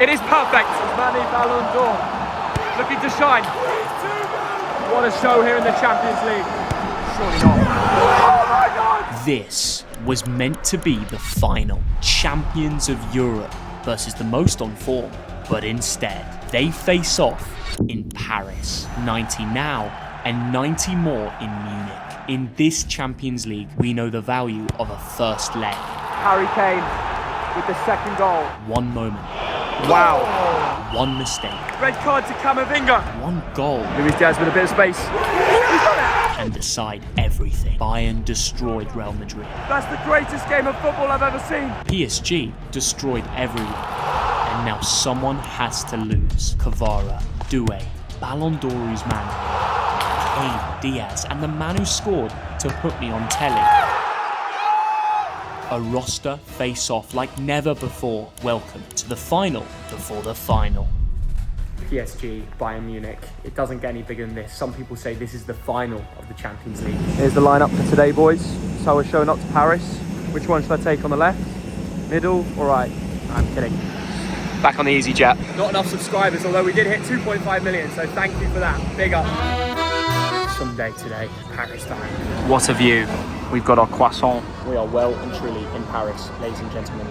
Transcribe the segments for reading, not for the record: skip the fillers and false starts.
It is perfect. Mani Ballon d'Or looking to shine. What a show here in the Champions League. Surely not. Oh my God! This was meant to be the final. Champions of Europe versus the most on form. But instead, they face off in Paris. 90 now and 90 more in Munich. In this Champions League, we know the value of a first leg. Harry Kane with the second goal. One moment. Wow. One mistake. Red card to Camavinga. One goal. Luis Diaz with a bit of space. He's done it. And decide everything. Bayern destroyed Real Madrid. That's the greatest game of football I've ever seen. PSG destroyed everyone. And now someone has to lose. Kvara, Doué, Ballon d'Or's man. Kane, Diaz, and the man who scored to put me on telly. A roster face-off like never before. Welcome to the final before the final. PSG, Bayern Munich. It doesn't get any bigger than this. Some people say this is the final of the Champions League. Here's the lineup for today, boys. So we're showing up to Paris. Which one should I take on the left? Middle or right? I'm kidding. Back on the EasyJet. Not enough subscribers, although we did hit 2.5 million, so thank you for that. Big up. Someday today, Paris time. What a view. We've got our croissant. We are well and truly in Paris, ladies and gentlemen.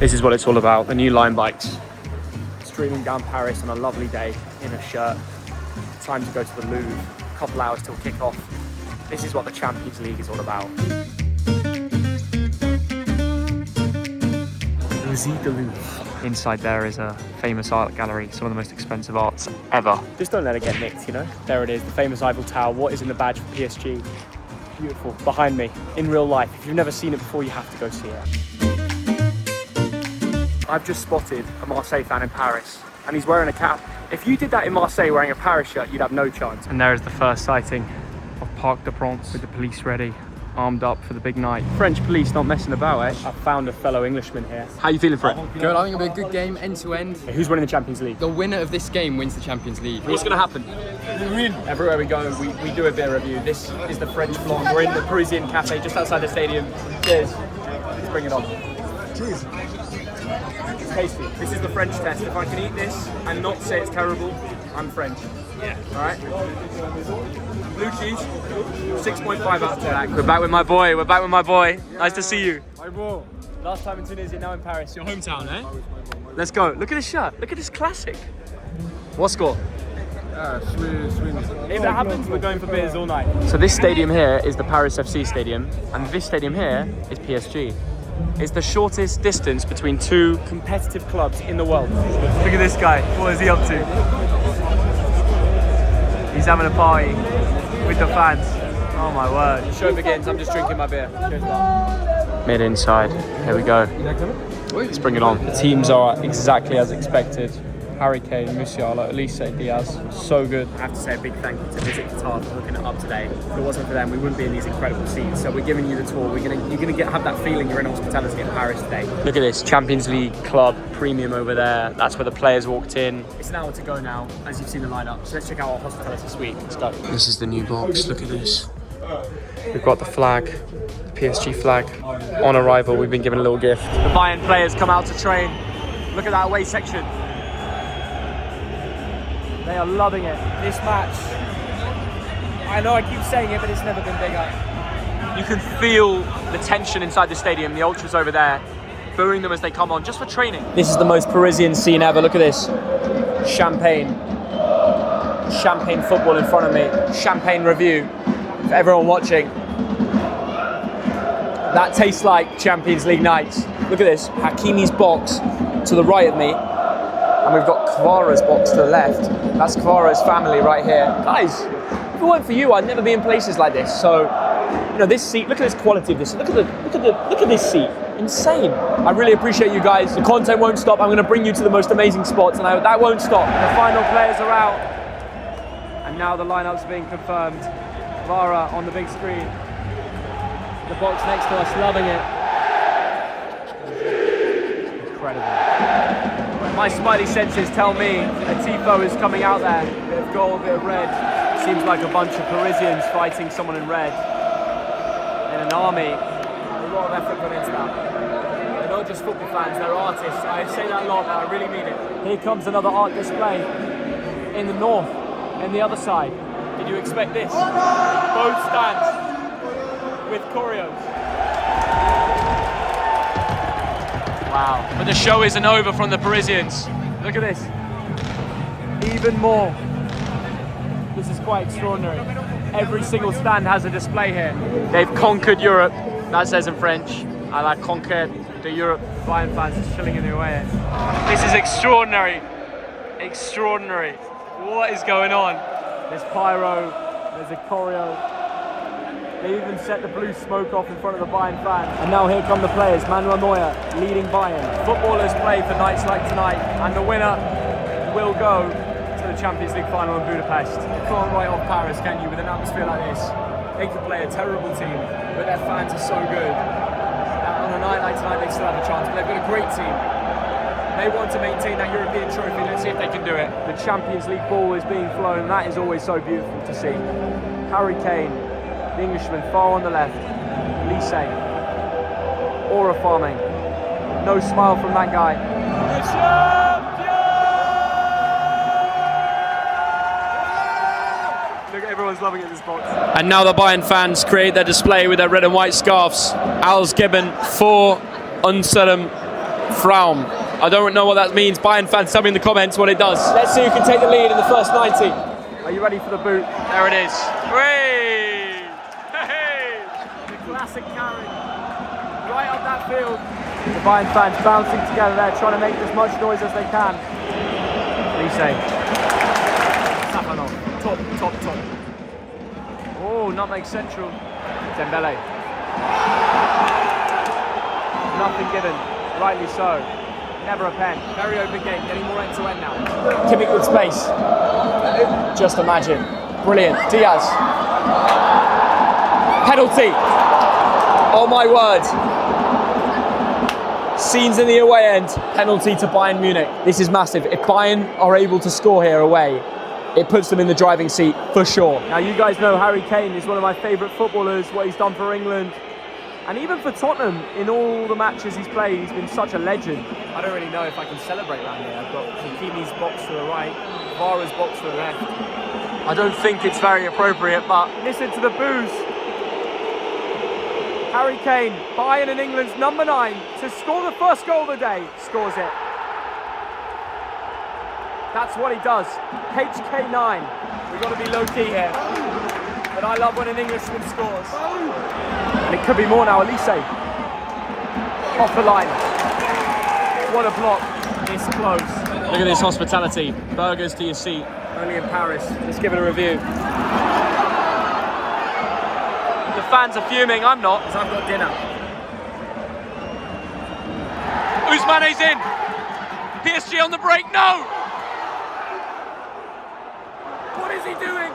This is what it's all about, the new Line bikes. Streaming down Paris on a lovely day in a shirt. Time to go to the Louvre, a couple hours till kick-off. This is what the Champions League is all about. Musée de Louvre. Inside there is a famous art gallery, some of the most expensive arts ever. Just don't let it get nicked, you know? There it is, the famous Eiffel Tower. What is in the badge for PSG? Beautiful. Behind me, in real life. If you've never seen it before, you have to go see it. I've just spotted a Marseille fan in Paris, and he's wearing a cap. If you did that in Marseille wearing a Paris shirt, you'd have no chance. And there is the first sighting of Parc des Princes with the police ready, armed up for the big night. French police not messing about, eh? I've found a fellow Englishman here. How are you feeling for it? Good, I think it'll be a good game, end to end. Who's winning the Champions League? The winner of this game wins the Champions League. What's going to happen? We win. Everywhere we go, we do a beer review. This is the French vlog. We're in the Parisian cafe just outside the stadium. Cheers. Let's bring it on. Cheers. It's tasty. This is the French test. If I can eat this and not say it's terrible, I'm French. Yeah. All right. Blue cheese, 6.5 out of 10. We're back with my boy. Nice to see you. Hi, bro. Last time in Tunisia, now in Paris. Your hometown, eh? Let's go. Look at this shirt. Look at this classic. What score? If that happens, we're going for beers all night. So this stadium here is the Paris FC stadium, and this stadium here is PSG. It's the shortest distance between two competitive clubs in the world. Look at this guy. What is he up to? He's having a party with the fans. Oh my word. The show begins. I'm just drinking my beer. Cheers, man. Mid inside. Here we go. Let's bring it on. The teams are exactly as expected. Harry Kane, Musiala, Elise, Diaz. So good. I have to say a big thank you to Visit Qatar for hooking it up today. If it wasn't for them, we wouldn't be in these incredible seats. So we're giving you the tour. You're gonna have that feeling you're in hospitality in Paris today. Look at this Champions League club premium over there. That's where the players walked in. It's an hour to go now, as you've seen the lineup. So let's check out our hospitality suite. Let's go. This is the new box. Look at this. We've got the flag, the PSG flag. On arrival, we've been given a little gift. The Bayern players come out to train. Look at that away section. They are loving it. This match, I know I keep saying it, but it's never been bigger. You can feel the tension inside the stadium. The ultras over there, booing them as they come on, just for training. This is the most Parisian scene ever. Look at this. Champagne football in front of me. Champagne review for everyone watching. That tastes like Champions League nights. Look at this. Hakimi's box to the right of me. And we've got Kvara's box to the left. That's Kvara's family right here. Guys, if it weren't for you, I'd never be in places like this. So, you know, this seat, look at this quality of this. Look at this seat. Insane. I really appreciate you guys. The content won't stop. I'm going to bring you to the most amazing spots, and that won't stop. The final players are out. And now the lineup's being confirmed. Kvara on the big screen. The box next to us, loving it. Incredible. My spidey senses tell me a tifo is coming out there. A bit of gold, a bit of red. Seems like a bunch of Parisians fighting someone in red. In an army. A lot of effort put into that. not just football fans, they're artists. I say that a lot, but I really mean it. Here comes another art display in the north, and the other side. Did you expect this? Both stands with choreos. Wow. But the show isn't over from the Parisians. Look at this. Even more. This is quite extraordinary. Every single stand has a display here. They've conquered Europe. That says in French. I like conquered the Europe. Bayern fans are chilling in the away end. This is extraordinary. Extraordinary. What is going on? There's pyro. There's a choreo. They even set the blue smoke off in front of the Bayern fans. And now here come the players. Manuel Neuer leading Bayern. Footballers play for nights like tonight, and the winner will go to the Champions League final in Budapest. You can't write off Paris, can you, with an atmosphere like this? They could play a terrible team, but their fans are so good. On a night like tonight, they still have a chance, but they've got a great team. They want to maintain that European trophy. Let's see if they can do it. The Champions League ball is being flown, and that is always so beautiful to see. Harry Kane, the Englishman, far on the left. Lise, aura farming. No smile from that guy. Look, everyone's loving it in this box. And now the Bayern fans create their display with their red and white scarves. Ausgeben vor unserem Fraum. I don't know what that means. Bayern fans, tell me in the comments what it does. Let's see who can take the lead in the first 90. Are you ready for the boot? There it is. Hey! Hey! The classic carry. Right up that field. The Bayern fans bouncing together there, trying to make as much noise as they can. Lise. Safanov. Top. Oh, nutmeg central. Dembele. Nothing given. Rightly so. Never a pen. Very open game. Getting more end to end now. Kimmich with space. Just imagine. Brilliant. Diaz. Penalty. Oh my word. Scenes in the away end. Penalty to Bayern Munich. This is massive. If Bayern are able to score here away, it puts them in the driving seat for sure. Now you guys know Harry Kane is one of my favourite footballers, what he's done for England. And even for Tottenham, in all the matches he's played, he's been such a legend. I don't really know if I can celebrate around here. I've got Hakimi's box to the right, Vara's box to the left. I don't think it's very appropriate, but listen to the boos. Harry Kane, Bayern and England's number 9, to score the first goal of the day, scores it. That's what he does. HK9. We've got to be low-key here. But I love when an Englishman scores. And it could be more now. Elise. Off the line. What a block. It's close. Look at this hospitality. Burgers to your seat. Only in Paris. Let's give it a review. The fans are fuming. I'm not, because I've got dinner. Ousmane's in. PSG on the break. No! What is he doing?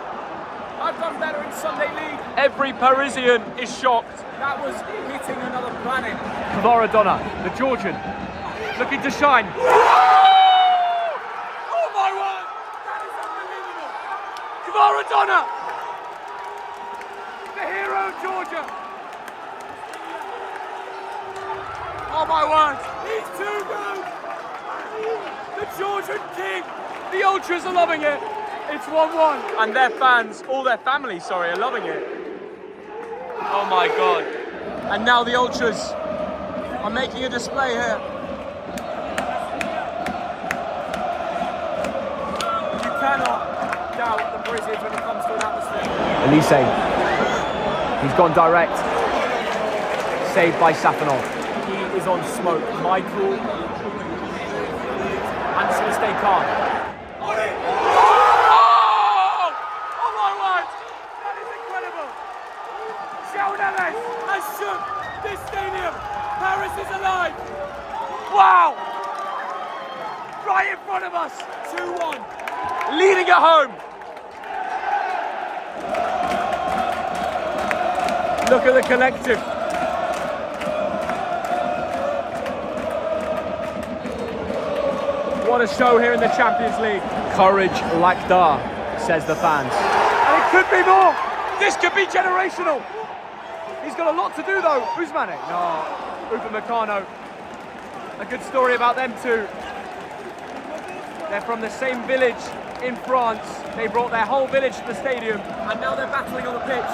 I've done better in Sunday League. Every Parisian is shocked. That was hitting another planet. Maradona, the Georgian, looking to shine. Oh my word! That is unbelievable. Maradona, the hero of Georgia. Oh my word! He's too good. The Georgian king. The ultras are loving it. It's 1-1. And their fans, all their families, are loving it. Oh my God. And now the ultras are making a display here. You cannot doubt the Parisians when it comes to an atmosphere. Elise. He's gone direct. Saved by Safanov. He is on smoke. Michael. Answer to stay calm. Has shook this stadium. Paris is alive. Wow! Right in front of us. 2-1. Leading at home. Look at the collective. What a show here in the Champions League. Courage like that, says the fans. And it could be more. This could be generational. He's got a lot to do though. Ousmane. No. Upamecano. A good story about them too. They're from the same village in France. They brought their whole village to the stadium, and now they're battling on the pitch.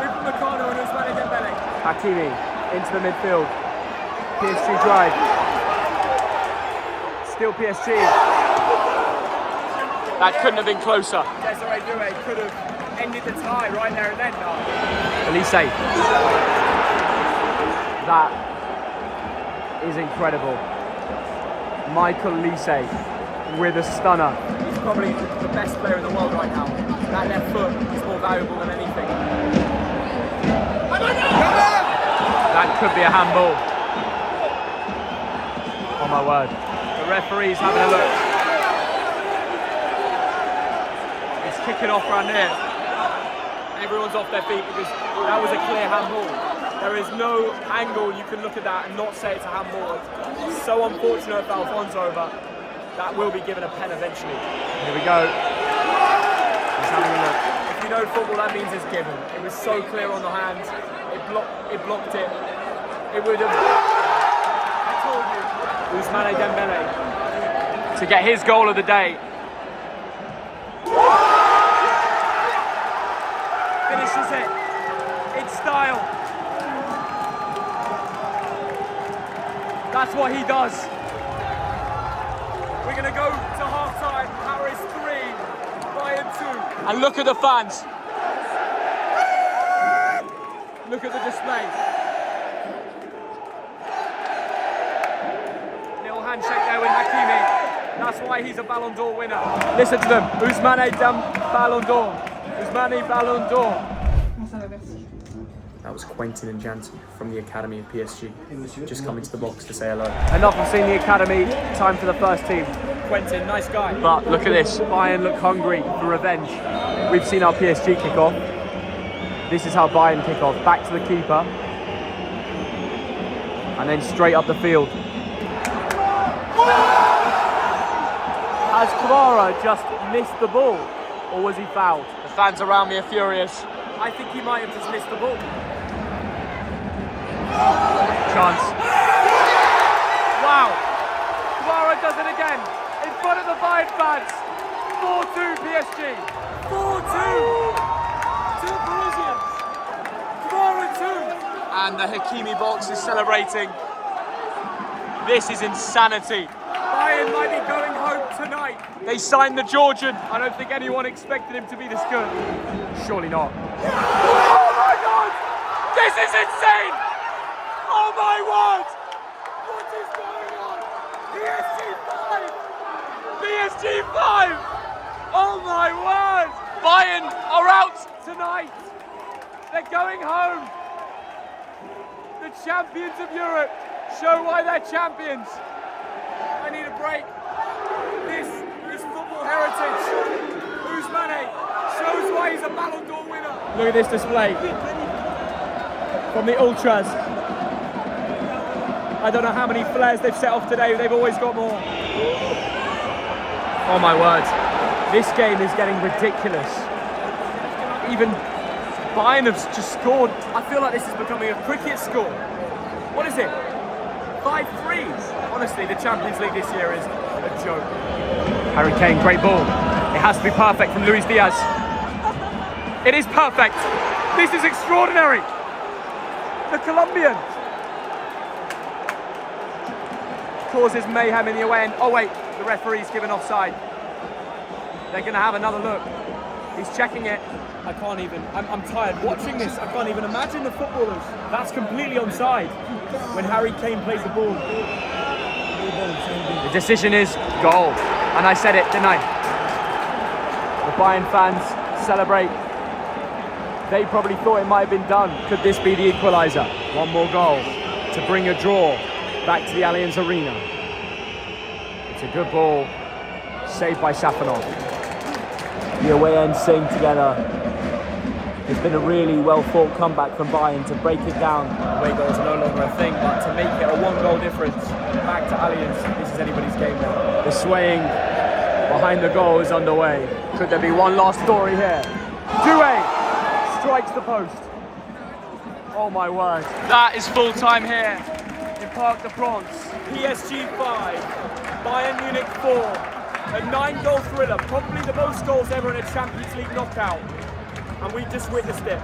Upamecano and Ousmane Dembele. Hakimi into the midfield. PSG drive. Still PSG. That couldn't have been closer. Desiree Doué could have ended the tie right there and then. Elise. That is incredible. Michael Elise with a stunner. He's probably the best player in the world right now. That left foot is more valuable than anything. That could be a handball. Oh my word. The referee's having a look. It's kicking off around here. Everyone's off their feet because that was a clear handball. There is no angle you can look at that and not say it's a handball. It's so unfortunate for Alfonso, but that will be given a pen eventually. Here we go. He's having a look. If you know football, that means it's given. It was so clear on the hand. It blocked it. It would have. I told you. Ousmane Dembele to get his goal of the day. Finishes it in style. That's what he does. We're going to go to half-time. Paris 3, Bayern 2. And look at the fans. Look at the display. Little handshake there with Hakimi. That's why he's a Ballon d'Or winner. Listen to them. Ousmane Ballon d'Or. Ousmane Ballon d'Or. That was Quentin and Jansen from the academy of PSG. Just coming to the box to say hello. Enough of seeing the academy. Time for the first team. Quentin, nice guy. But look at this. Bayern look hungry for revenge. We've seen our PSG kick off. This is how Bayern kick off. Back to the keeper. And then straight up the field. Has Kvara just missed the ball? Or was he fouled? The fans around me are furious. I think he might have just missed the ball. Chance. Wow. Kvara does it again. In front of the Bayern fans. 4-2 PSG. 4-2 to the Parisians. 4-2. And the Hakimi box is celebrating. This is insanity. Bayern might be going home tonight. They signed the Georgian. I don't think anyone expected him to be this good. Surely not. Oh my God! This is insane! Oh my word! What is going on? PSG 5. PSG 5! Oh my word! Bayern are out tonight. They're going home. The champions of Europe show why they're champions. I need a break. This is football heritage. Ousmane shows why he's a Ballon d'Or winner. Look at this display from the ultras. I don't know how many flares they've set off today. They've always got more. Oh my word. This game is getting ridiculous. Even Bayern have just scored. I feel like this is becoming a cricket score. What is it? 5 threes. Honestly, the Champions League this year is a joke. Harry Kane, great ball. It has to be perfect from Luis Diaz. It is perfect. This is extraordinary. The Colombian causes mayhem in the away end. Oh wait, the referee's given offside. They're going to have another look. He's checking it. I can't even, I'm tired watching this. I can't even imagine the footballers. That's completely onside when Harry Kane plays the ball. The decision is goal. And I said it, didn't I? The Bayern fans celebrate. They probably thought it might have been done. Could this be the equaliser? One more goal to bring a draw back to the Allianz Arena. It's a good ball, saved by Safanov. The away end staying together. It's been a really well fought comeback from Bayern to break it down. Away goals are no longer a thing, but to make it a 1-goal difference back to Allianz, this is anybody's game now. The swaying behind the goal is underway. Could there be one last story here? Doué strikes the post. Oh my word. That is full time here in Parc des Princes. PSG 5, Bayern Munich 4. A 9-goal thriller, probably the most goals ever in a Champions League knockout. And we just witnessed it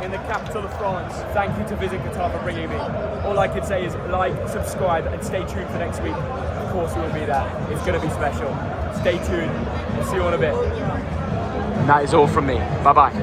in the capital of France. Thank you to Visit Qatar for bringing me. All I can say is like, subscribe, and stay tuned for next week. Of course we will be there. It's going to be special. Stay tuned. We'll see you in a bit. And that is all from me. Bye-bye.